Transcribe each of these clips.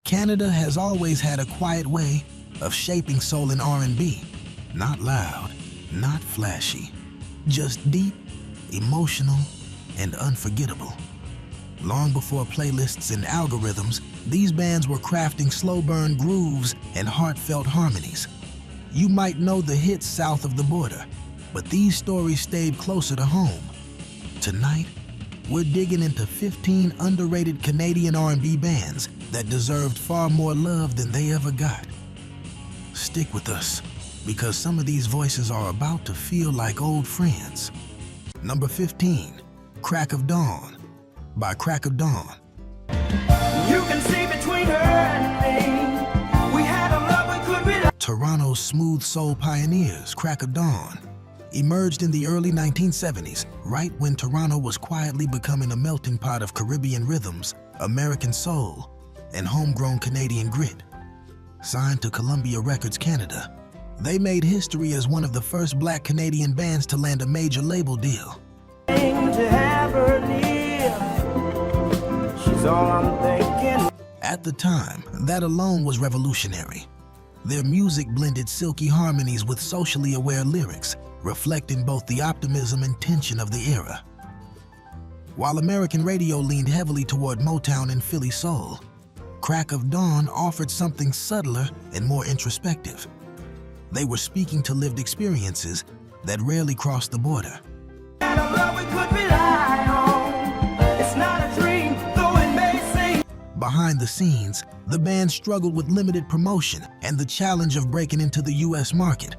Canada has always had a quiet way of shaping soul and R&B. Not loud, not flashy, just deep, emotional, and unforgettable. Long before playlists and algorithms, these bands were crafting slow-burn grooves and heartfelt harmonies. You might know the hits south of the border, but these stories stayed closer to home. Tonight, we're digging into 15 underrated Canadian R&B bands that deserved far more love than they ever got. Stick with us, because some of these voices are about to feel like old friends. Number 15, Crack of Dawn, by Crack of Dawn. You can see between her and me, we had a love we could rely. Toronto's smooth soul pioneers, Crack of Dawn, emerged in the early 1970s, right when Toronto was quietly becoming a melting pot of Caribbean rhythms, American soul, and homegrown Canadian grit. Signed to Columbia Records Canada, they made history as one of the first Black Canadian bands to land a major label deal. To have her near, she's all I'm thinking. At the time, that alone was revolutionary. Their music blended silky harmonies with socially aware lyrics, reflecting both the optimism and tension of the era. While American radio leaned heavily toward Motown and Philly soul, Crack of Dawn offered something subtler and more introspective. They were speaking to lived experiences that rarely crossed the border. Had a love we could rely on. It's not a dream, though it may seem. Behind the scenes, the band struggled with limited promotion and the challenge of breaking into the US market,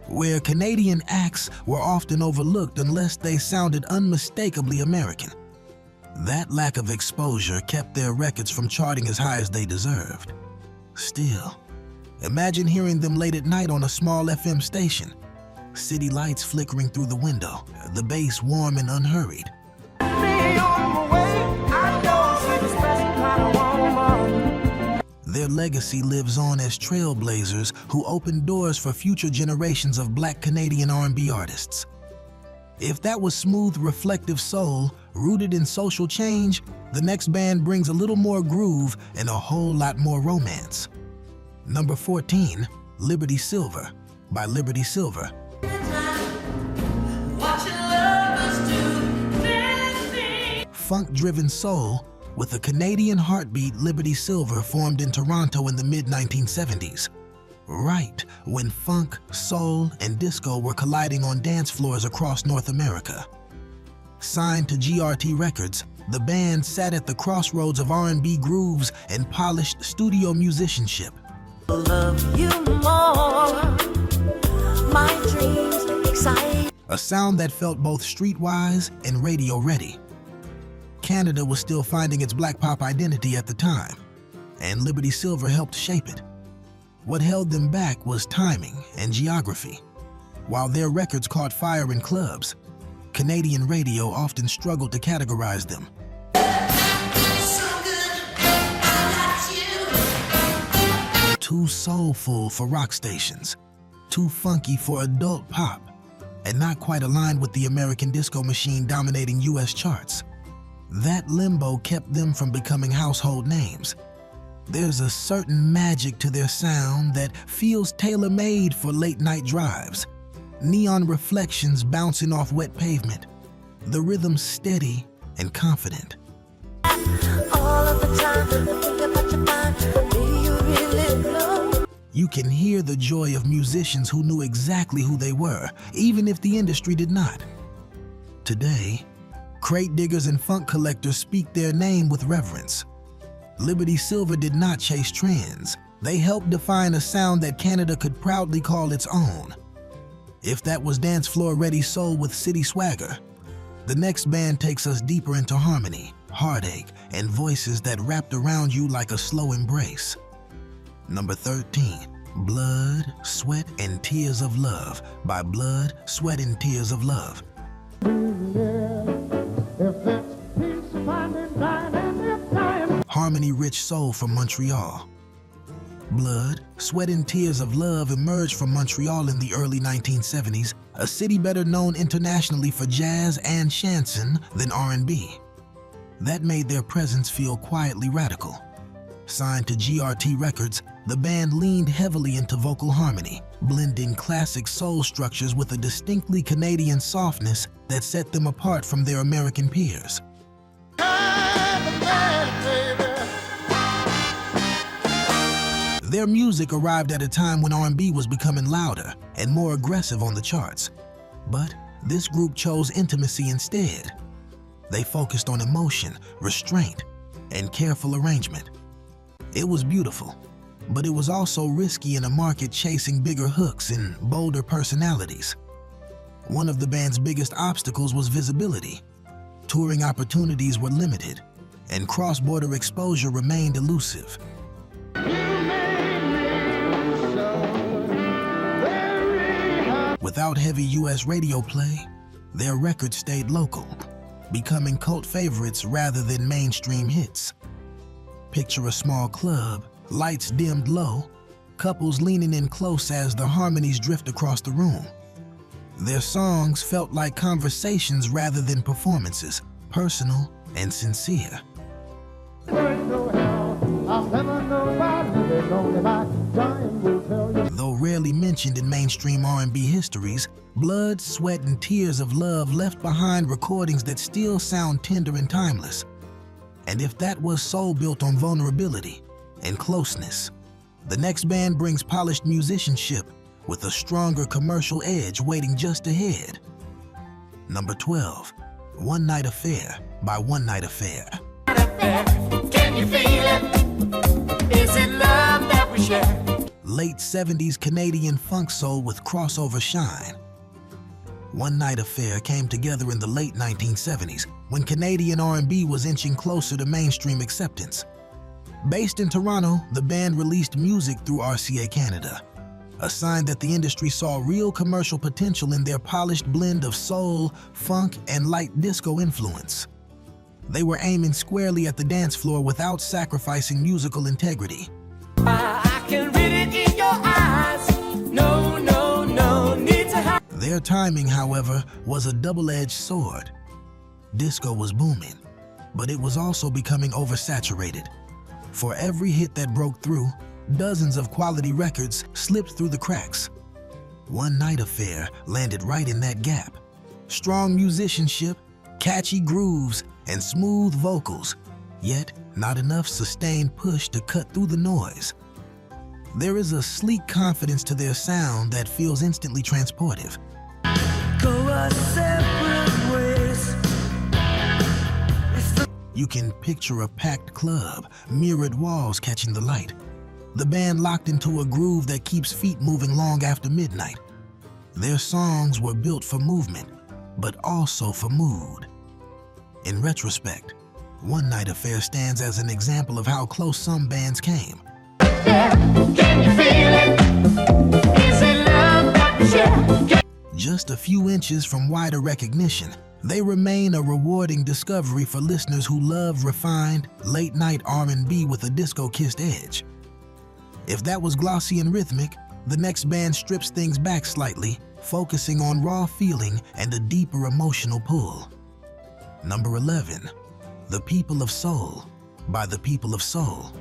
where Canadian acts were often overlooked unless they sounded unmistakably American. That lack of exposure kept their records from charting as high as they deserved. Still, imagine hearing them late at night on a small FM station, city lights flickering through the window, the bass warm and unhurried. Me on my way, I know she's a special kind of woman. Their legacy lives on as trailblazers who opened doors for future generations of Black Canadian R&B artists. If that was smooth, reflective soul, rooted in social change, the next band brings a little more groove and a whole lot more romance. Number 14, Liberty Silver, by Liberty Silver. Funk-driven soul with a Canadian heartbeat, Liberty Silver formed in Toronto in the mid-1970s. Right when funk, soul, and disco were colliding on dance floors across North America. Signed to GRT Records, the band sat at the crossroads of R&B grooves and polished studio musicianship. Love you more, my dreams excite. A sound that felt both streetwise and radio-ready. Canada was still finding its Black pop identity at the time, and Liberty Silver helped shape it. What held them back was timing and geography. While their records caught fire in clubs, Canadian radio often struggled to categorize them. So good, I got you. Too soulful for rock stations, too funky for adult pop, and not quite aligned with the American disco machine dominating US charts. That limbo kept them from becoming household names. There's a certain magic to their sound that feels tailor-made for late-night drives. Neon reflections bouncing off wet pavement, the rhythm steady and confident. All of the time, I think about your mind, baby, you really blow. You can hear the joy of musicians who knew exactly who they were, even if the industry did not. Today, crate diggers and funk collectors speak their name with reverence. Liberty Silver did not chase trends. They helped define a sound that Canada could proudly call its own. If that was dance floor ready soul with city swagger, the next band takes us deeper into harmony, heartache, and voices that wrapped around you like a slow embrace. Number 13, Blood, Sweat, and Tears of Love, by Blood, Sweat, and Tears of Love. Harmony-rich soul from Montreal. Blood, Sweat, and Tears of Love emerged from Montreal in the early 1970s, a city better known internationally for jazz and chanson than R&B. That made their presence feel quietly radical. Signed to GRT Records, the band leaned heavily into vocal harmony, blending classic soul structures with a distinctly Canadian softness that set them apart from their American peers. Their music arrived at a time when R&B was becoming louder and more aggressive on the charts. But this group chose intimacy instead. They focused on emotion, restraint, and careful arrangement. It was beautiful, but it was also risky in a market chasing bigger hooks and bolder personalities. One of the band's biggest obstacles was visibility. Touring opportunities were limited, and cross-border exposure remained elusive. Without heavy US radio play, their records stayed local, becoming cult favorites rather than mainstream hits. Picture a small club, lights dimmed low, couples leaning in close as the harmonies drift across the room. Their songs felt like conversations rather than performances, personal and sincere. Though rarely mentioned in mainstream R&B histories, Blood, Sweat, and Tears of Love left behind recordings that still sound tender and timeless. And if that was soul built on vulnerability and closeness, the next band brings polished musicianship with a stronger commercial edge waiting just ahead. Number 12, One Night Affair by One Night Affair. Can you feel it? Is it love that we share? Late 70s Canadian funk soul with crossover shine. One Night Affair came together in the late 1970s when Canadian R&B was inching closer to mainstream acceptance. Based in Toronto, the band released music through RCA Canada, a sign that the industry saw real commercial potential in their polished blend of soul, funk, and light disco influence. They were aiming squarely at the dance floor without sacrificing musical integrity. I can read it in your eyes. No need to hide. Their timing, however, was a double-edged sword. Disco was booming, but it was also becoming oversaturated. For every hit that broke through, dozens of quality records slipped through the cracks. One Night Affair landed right in that gap. Strong musicianship, catchy grooves, and smooth vocals, yet not enough sustained push to cut through the noise. There is a sleek confidence to their sound that feels instantly transportive. Go our separate ways. You can picture a packed club, mirrored walls catching the light. The band locked into a groove that keeps feet moving long after midnight. Their songs were built for movement, but also for mood. In retrospect, One Night Affair stands as an example of how close some bands came. Can you feel it? Is it love that we share? Just a few inches from wider recognition, they remain a rewarding discovery for listeners who love refined, late-night R&B with a disco-kissed edge. If that was glossy and rhythmic, the next band strips things back slightly, focusing on raw feeling and a deeper emotional pull. Number 11, The People of Soul by The People of Soul.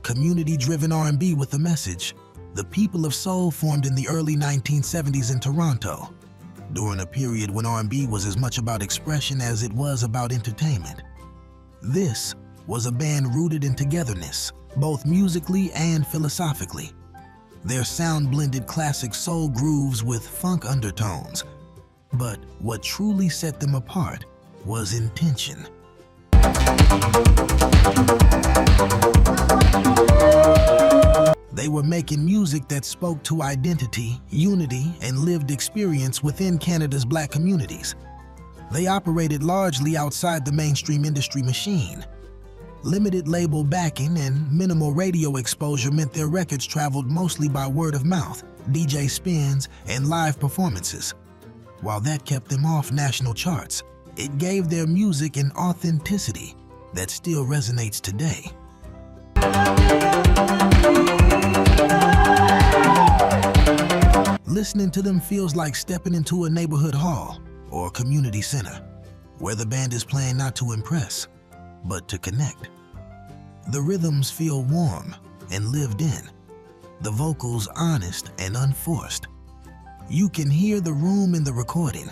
Community-driven R&B with a message, The People of Soul formed in the early 1970s in Toronto, during a period when R&B was as much about expression as it was about entertainment. This was a band rooted in togetherness, both musically and philosophically. Their sound blended classic soul grooves with funk undertones, but what truly set them apart was intention. They were making music that spoke to identity, unity, and lived experience within Canada's Black communities. They operated largely outside the mainstream industry machine. Limited label backing and minimal radio exposure meant their records traveled mostly by word of mouth, DJ spins, and live performances. While that kept them off national charts, it gave their music an authenticity that still resonates today. Listening to them feels like stepping into a neighborhood hall or community center. where the band is playing not to impress, but to connect. The rhythms feel warm and lived in, the vocals honest and unforced. You can hear the room in the recording,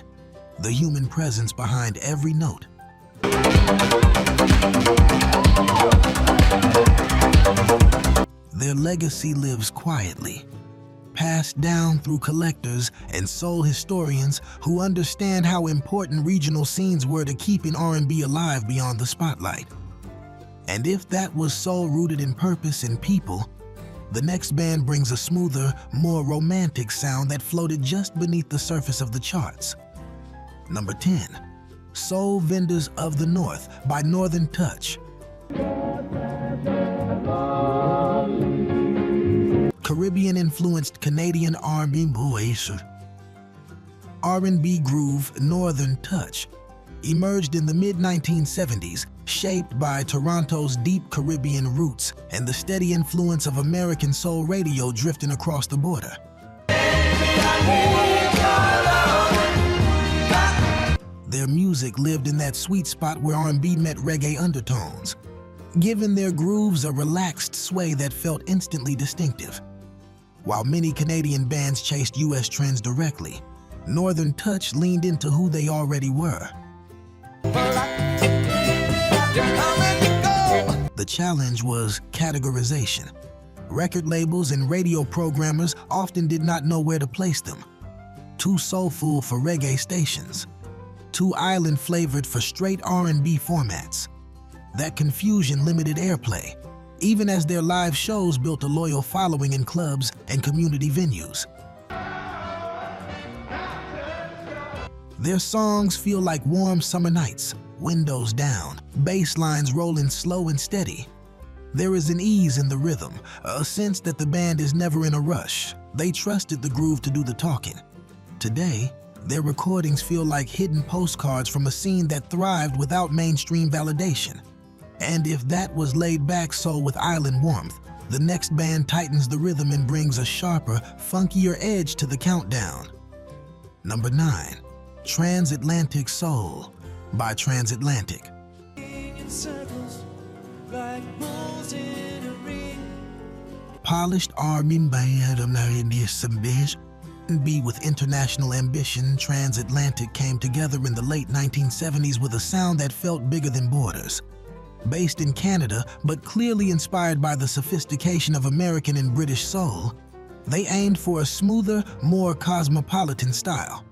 the human presence behind every note. Their legacy lives quietly, passed down through collectors and soul historians who understand how important regional scenes were to keeping R&B alive beyond the spotlight. And if that was soul rooted in purpose and people, the next band brings a smoother, more romantic sound that floated just beneath the surface of the charts. Number 10, Soul Vendors of the North by Northern Touch. Caribbean-influenced Canadian R&B voice. R&B groove Northern Touch emerged in the mid-1970s, shaped by Toronto's deep Caribbean roots and the steady influence of American soul radio drifting across the border. Their music lived in that sweet spot where R&B met reggae undertones, giving their grooves a relaxed sway that felt instantly distinctive. While many Canadian bands chased US trends directly, Northern Touch leaned into who they already were. The challenge was categorization. Record labels and radio programmers often did not know where to place them. Too soulful for reggae stations, too island-flavored for straight R&B formats. That confusion limited airplay, even as their live shows built a loyal following in clubs and community venues. Their songs feel like warm summer nights, windows down, bass lines rolling slow and steady. There is an ease in the rhythm, a sense that the band is never in a rush. They trusted the groove to do the talking. Today, their recordings feel like hidden postcards from a scene that thrived without mainstream validation. And if that was laid back soul with island warmth, the next band tightens the rhythm and brings a sharper, funkier edge to the countdown. Number 9, Transatlantic Soul by Transatlantic. Polished R&B with international ambition, Transatlantic came together in the late 1970s with a sound that felt bigger than borders. Based in Canada, but clearly inspired by the sophistication of American and British soul, they aimed for a smoother, more cosmopolitan style.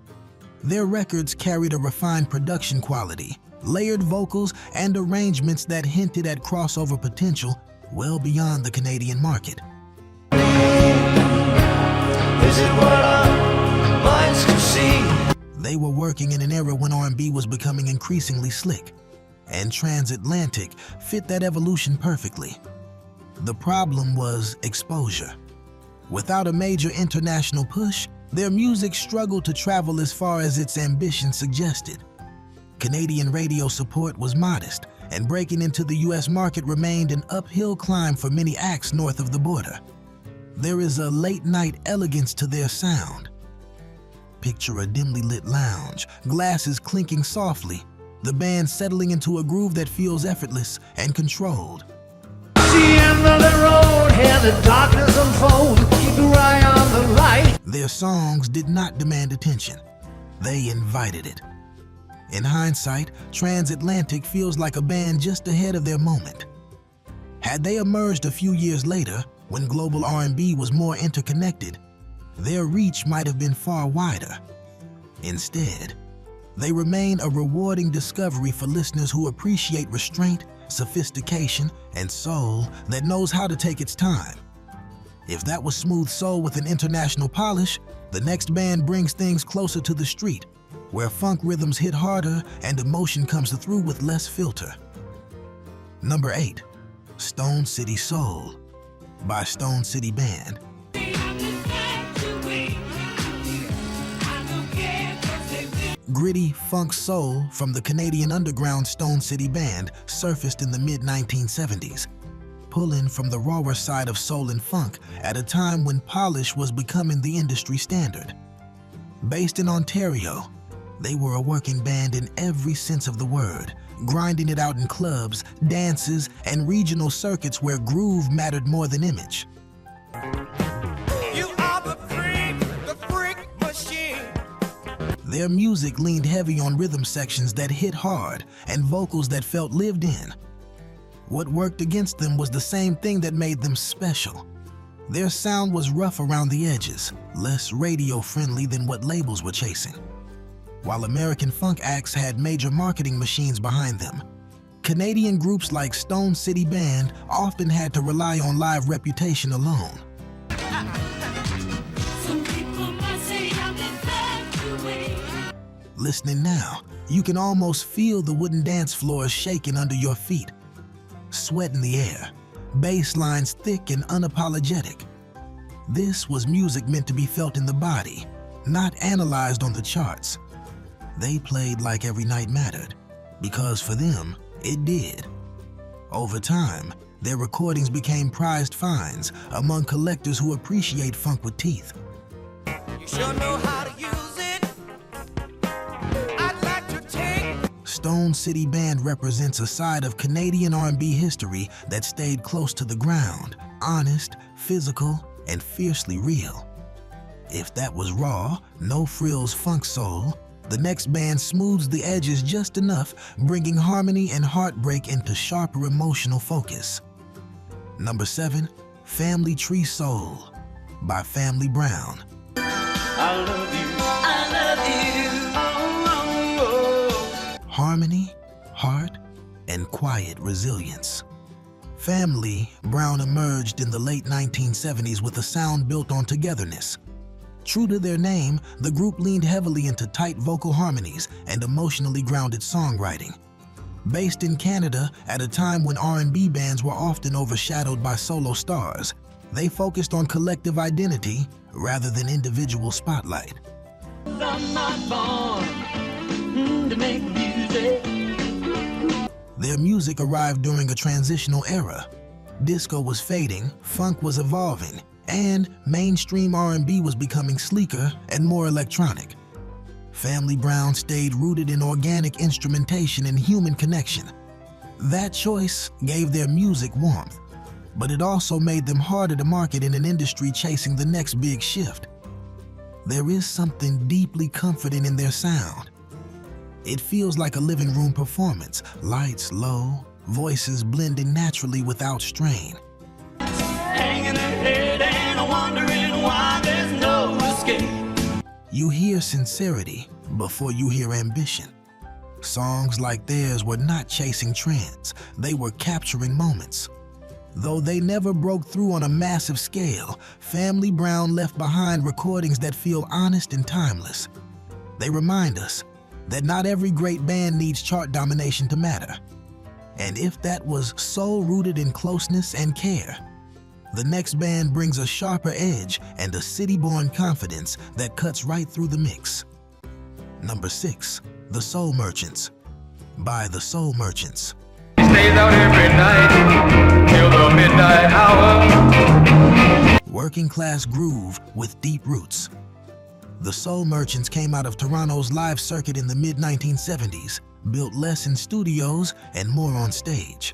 Their records carried a refined production quality, layered vocals, and arrangements that hinted at crossover potential well beyond the Canadian market. Is it what our minds can see? They were working in an era when R&B was becoming increasingly slick, and Transatlantic fit that evolution perfectly. The problem was exposure. Without a major international push, their music struggled to travel as far as its ambition suggested. Canadian radio support was modest, and breaking into the US market remained an uphill climb for many acts north of the border. There is a late-night elegance to their sound. Picture a dimly lit lounge, glasses clinking softly, the band settling into a groove that feels effortless and controlled. See end of the road, hear the darkness unfold. Keep your eye on the light. Their songs did not demand attention. They invited it. In hindsight, Transatlantic feels like a band just ahead of their moment. Had they emerged a few years later, when global R&B was more interconnected, their reach might have been far wider. Instead, they remain a rewarding discovery for listeners who appreciate restraint, sophistication, and soul that knows how to take its time. If that was smooth soul with an international polish, the next band brings things closer to the street, where funk rhythms hit harder and emotion comes through with less filter. Number 8, Stone City Soul by Stone City Band. Gritty funk soul from the Canadian underground Stone City Band surfaced in the mid-1970s, pulling from the rawer side of soul and funk at a time when polish was becoming the industry standard. Based in Ontario, They were a working band in every sense of the word, grinding it out in clubs, dances, and regional circuits where groove mattered more than image. You are the freak machine. Their music leaned heavy on rhythm sections that hit hard and vocals that felt lived in. What worked against them was the same thing that made them special. Their sound was rough around the edges, less radio-friendly than what labels were chasing. While American funk acts had major marketing machines behind them, Canadian groups like Stone City Band often had to rely on live reputation alone. Some people might say I'm infatuated. Listening now, you can almost feel the wooden dance floors shaking under your feet. Sweat in the air, bass lines thick and unapologetic. This was music meant to be felt in the body, not analyzed on the charts. They played like every night mattered, because for them, it did. Over time, their recordings became prized finds among collectors who appreciate funk with teeth. You sure know how to use it. I'd like to take. Stone City Band represents a side of Canadian R&B history that stayed close to the ground, honest, physical, and fiercely real. If that was raw, no-frills funk soul, the next band smooths the edges just enough, bringing harmony and heartbreak into sharper emotional focus. Number 7, Family Tree Soul by Family Brown. I love you. I love you. Oh. Harmony, heart, and quiet resilience. Family Brown emerged in the late 1970s with a sound built on togetherness. True to their name, the group leaned heavily into tight vocal harmonies and emotionally grounded songwriting. Based in Canada at a time when R&B bands were often overshadowed by solo stars, they focused on collective identity rather than individual spotlight. I'm not born to make music. Their music arrived during a transitional era. Disco was fading, funk was evolving, and mainstream R&B was becoming sleeker and more electronic. Family Brown stayed rooted in organic instrumentation and human connection. That choice gave their music warmth, but it also made them harder to market in an industry chasing the next big shift. There is something deeply comforting in their sound. It feels like a living room performance, lights low, voices blending naturally without strain. Hanging ahead and wondering why there's no escape. You hear sincerity before you hear ambition. Songs like theirs were not chasing trends, they were capturing moments. Though they never broke through on a massive scale, Family Brown left behind recordings that feel honest and timeless. They remind us that not every great band needs chart domination to matter. And if that was soul-rooted in closeness and care, the next band brings a sharper edge and a city-born confidence that cuts right through the mix. Number 6, The Soul Merchants by The Soul Merchants. He stays out every night till the midnight hour. Working-class groove with deep roots. The Soul Merchants came out of Toronto's live circuit in the mid-1970s, built less in studios and more on stage.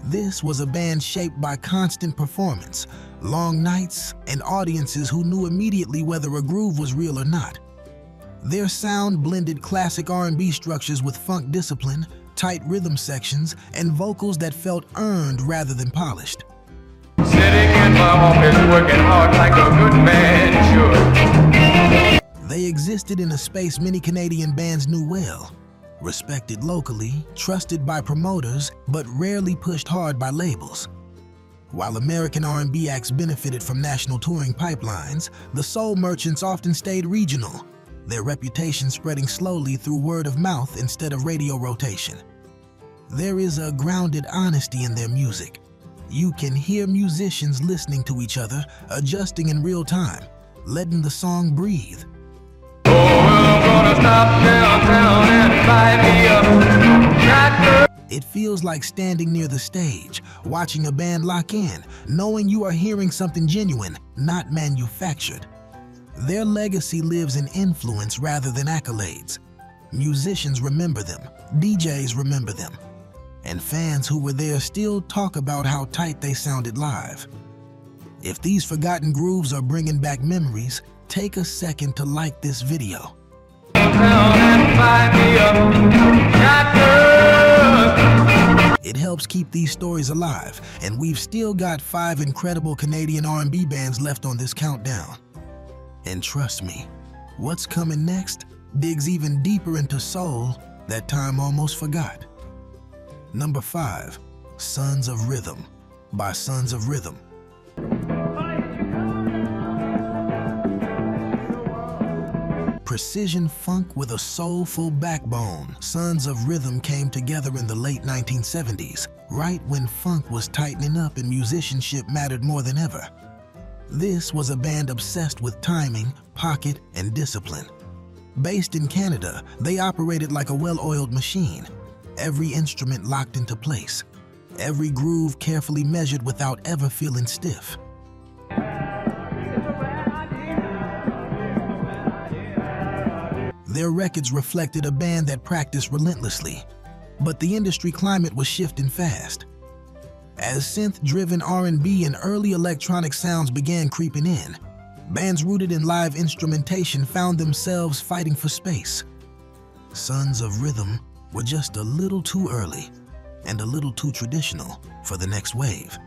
This was a band shaped by constant performance, long nights, and audiences who knew immediately whether a groove was real or not. Their sound blended classic R&B structures with funk discipline, tight rhythm sections, and vocals that felt earned rather than polished. Sitting in my office working hard like a good man should. They existed in a space many Canadian bands knew well. Respected locally, trusted by promoters, but rarely pushed hard by labels. While American R&B acts benefited from national touring pipelines, the Soul Merchants often stayed regional, their reputation spreading slowly through word of mouth instead of radio rotation. There is a grounded honesty in their music. You can hear musicians listening to each other, adjusting in real time, letting the song breathe. Oh, well, I'm gonna stop downtown and buy me a tractor. It feels like standing near the stage, watching a band lock in, knowing you are hearing something genuine, not manufactured. Their legacy lives in influence rather than accolades. Musicians remember them, DJs remember them, and fans who were there still talk about how tight they sounded live. If these forgotten grooves are bringing back memories, take a second to like this video. It helps keep these stories alive, and we've still got 5 incredible Canadian R&B bands left on this countdown. And trust me, what's coming next digs even deeper into soul that time almost forgot. Number 5, Sons of Rhythm by Sons of Rhythm. Precision funk with a soulful backbone, Sons of Rhythm came together in the late 1970s, right when funk was tightening up and musicianship mattered more than ever. This was a band obsessed with timing, pocket, and discipline. Based in Canada, they operated like a well-oiled machine, every instrument locked into place, every groove carefully measured without ever feeling stiff. Their records reflected a band that practiced relentlessly, but the industry climate was shifting fast. As synth-driven R&B and early electronic sounds began creeping in, bands rooted in live instrumentation found themselves fighting for space. Sons of Rhythm were just a little too early and a little too traditional for the next wave.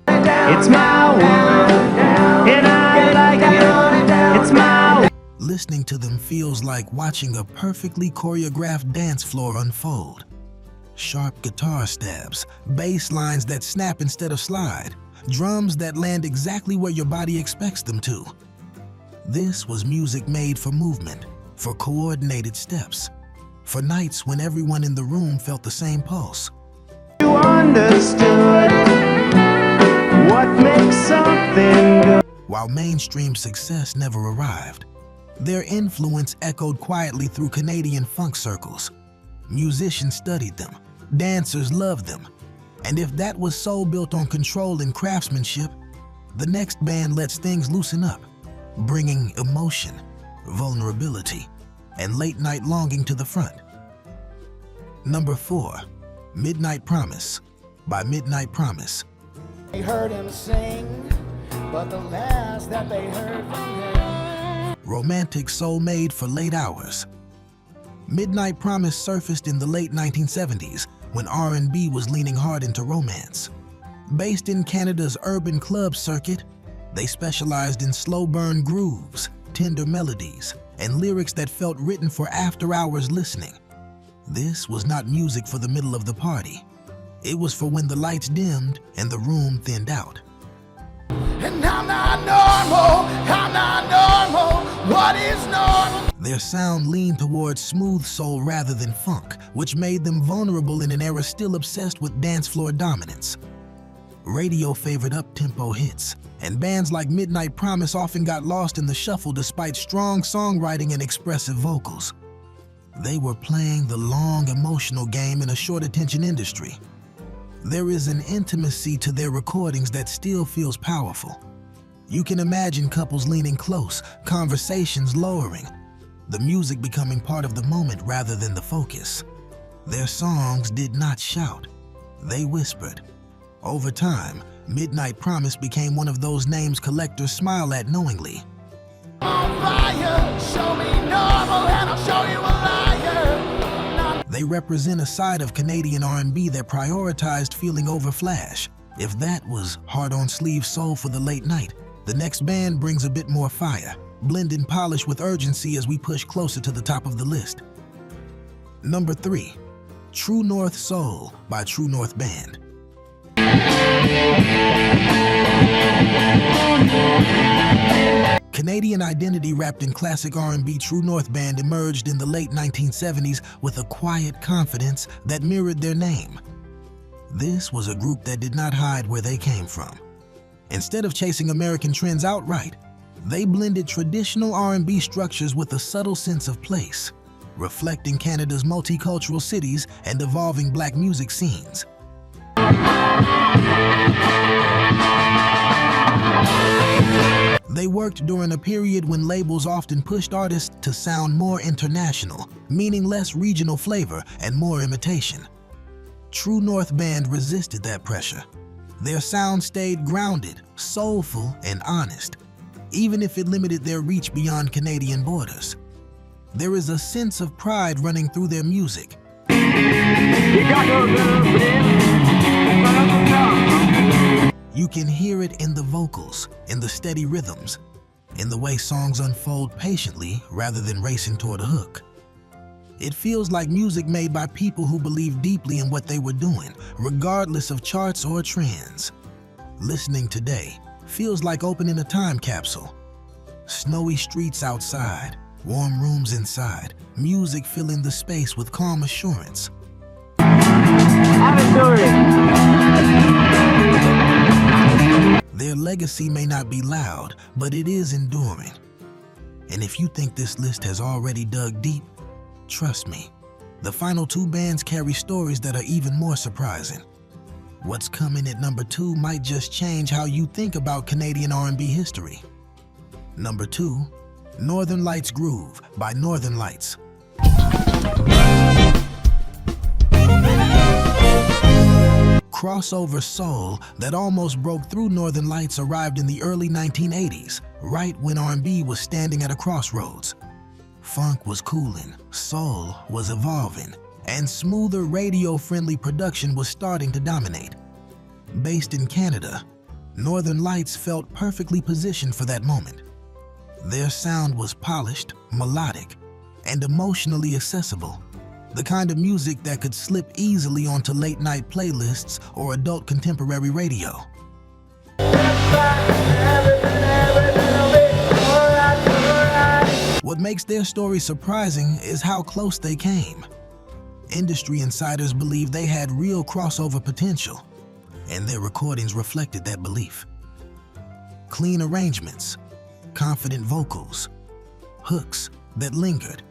It's my world, and I like it. It's my world. Listening to them feels like watching a perfectly choreographed dance floor unfold. Sharp guitar stabs, bass lines that snap instead of slide, drums that land exactly where your body expects them to. This was music made for movement, for coordinated steps, for nights when everyone in the room felt the same pulse. You understood what makes something good. While mainstream success never arrived, their influence echoed quietly through Canadian funk circles. Musicians studied them, dancers loved them, and if that was soul built on control and craftsmanship, the next band lets things loosen up, bringing emotion, vulnerability, and late-night longing to the front. Number 4, Midnight Promise by Midnight Promise. They heard him sing, but the last that they heard from him. Romantic soul made for late hours. Midnight Promise surfaced in the late 1970s when R&B was leaning hard into romance. Based in Canada's urban club circuit, they specialized in slow burn grooves, tender melodies, and lyrics that felt written for after-hours listening. This was not music for the middle of the party. It was for when the lights dimmed and the room thinned out. And I'm not normal, what is normal? Their sound leaned towards smooth soul rather than funk, which made them vulnerable in an era still obsessed with dance floor dominance. Radio favored up-tempo hits, and bands like Midnight Promise often got lost in the shuffle despite strong songwriting and expressive vocals. They were playing the long, emotional game in a short-attention industry. There is an intimacy to their recordings that still feels powerful. You can imagine couples leaning close, conversations lowering, the music becoming part of the moment rather than the focus. Their songs did not shout, they whispered. Over time, Midnight Promise became one of those names collectors smile at knowingly. On fire, show me normal and I'll show you a liar. They represent a side of Canadian R&B that prioritized feeling over flash. If that was hard-on-sleeve soul for the late night, the next band brings a bit more fire, blending polish with urgency as we push closer to the top of the list. Number 3, True North Soul by True North Band. Canadian identity wrapped in classic R&B, True North Band emerged in the late 1970s with a quiet confidence that mirrored their name. This was a group that did not hide where they came from. Instead of chasing American trends outright, they blended traditional R&B structures with a subtle sense of place, reflecting Canada's multicultural cities and evolving Black music scenes. They worked during a period when labels often pushed artists to sound more international, meaning less regional flavor and more imitation. True North Band resisted that pressure. Their sound stayed grounded, soulful, and honest, even if it limited their reach beyond Canadian borders. There is a sense of pride running through their music. You can hear it in the vocals, in the steady rhythms, in the way songs unfold patiently rather than racing toward a hook. It feels like music made by people who believe deeply in what they were doing, regardless of charts or trends. Listening today feels like opening a time capsule. Snowy streets outside, warm rooms inside, music filling the space with calm assurance. Their legacy may not be loud, but it is enduring. And if you think this list has already dug deep, trust me, the final two bands carry stories that are even more surprising. What's coming at number 2 might just change how you think about Canadian R&B history. Number 2, Northern Lights Groove by Northern Lights. Crossover soul that almost broke through Northern Lights arrived in the early 1980s, right when R&B was standing at a crossroads. Funk was cooling, soul was evolving, and smoother radio-friendly production was starting to dominate. Based in Canada, Northern Lights felt perfectly positioned for that moment. Their sound was polished, melodic, and emotionally accessible. The kind of music that could slip easily onto late-night playlists or adult contemporary radio. What makes their story surprising is how close they came. Industry insiders believe they had real crossover potential, and their recordings reflected that belief. Clean arrangements, confident vocals, hooks that lingered.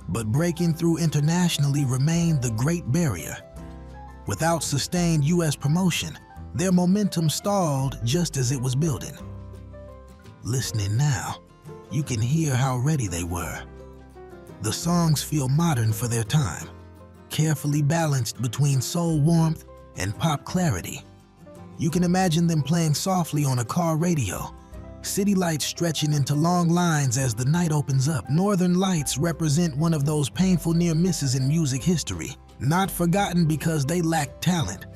But breaking through internationally remained the great barrier. Without sustained US promotion, their momentum stalled just as it was building. Listening now, you can hear how ready they were. The songs feel modern for their time, carefully balanced between soul warmth and pop clarity. You can imagine them playing softly on a car radio, city lights stretching into long lines as the night opens up. Northern Lights represent one of those painful near misses in music history, not forgotten because they lacked talent,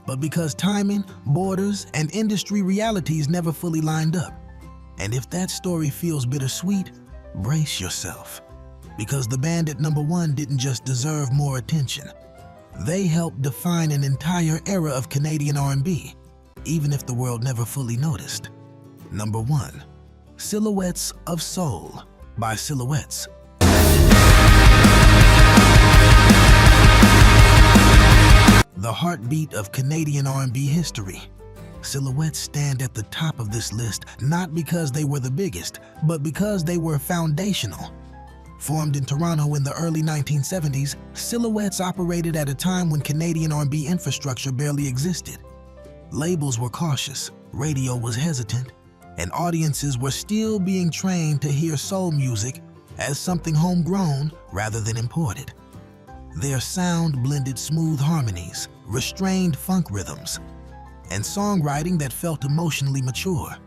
but because timing, borders, and industry realities never fully lined up. And if that story feels bittersweet, brace yourself, because the band at number 1 didn't just deserve more attention. They helped define an entire era of Canadian R&B, even if the world never fully noticed. Number 1, Silhouettes of Soul by Silhouettes. The heartbeat of Canadian R&B history, Silhouettes stand at the top of this list not because they were the biggest, but because they were foundational. Formed in Toronto in the early 1970s, Silhouettes operated at a time when Canadian R&B infrastructure barely existed. Labels were cautious, radio was hesitant, and audiences were still being trained to hear soul music as something homegrown rather than imported. Their sound blended smooth harmonies, restrained funk rhythms, and songwriting that felt emotionally mature.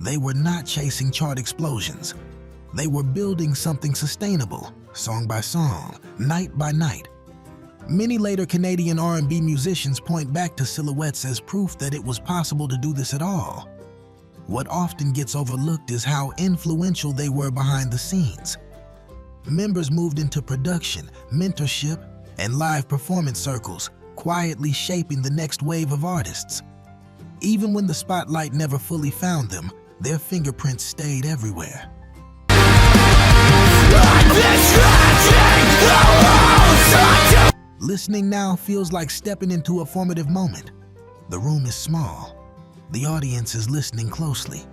They were not chasing chart explosions. They were building something sustainable, song by song, night by night. Many later Canadian R&B musicians point back to Silhouettes as proof that it was possible to do this at all. What often gets overlooked is how influential they were behind the scenes. Members moved into production, mentorship, and live performance circles, quietly shaping the next wave of artists. Even when the spotlight never fully found them, their fingerprints stayed everywhere. Listening now feels like stepping into a formative moment. The room is small, the audience is listening closely,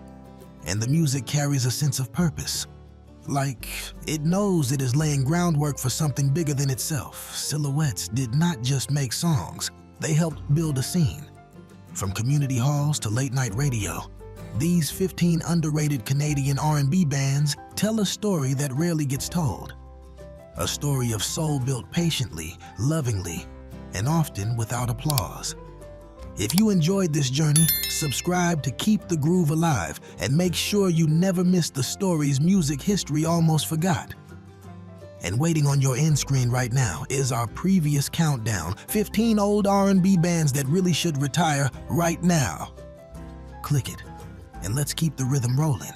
and the music carries a sense of purpose. Like it knows it is laying groundwork for something bigger than itself. Silhouettes did not just make songs, they helped build a scene. From community halls to late-night radio, these 15 underrated Canadian R&B bands tell a story that rarely gets told. A story of soul built patiently, lovingly, and often without applause. If you enjoyed this journey, subscribe to keep the groove alive and make sure you never miss the stories music history almost forgot. And waiting on your end screen right now is our previous countdown, 15 old R&B bands that really should retire right now. Click it, and let's keep the rhythm rolling.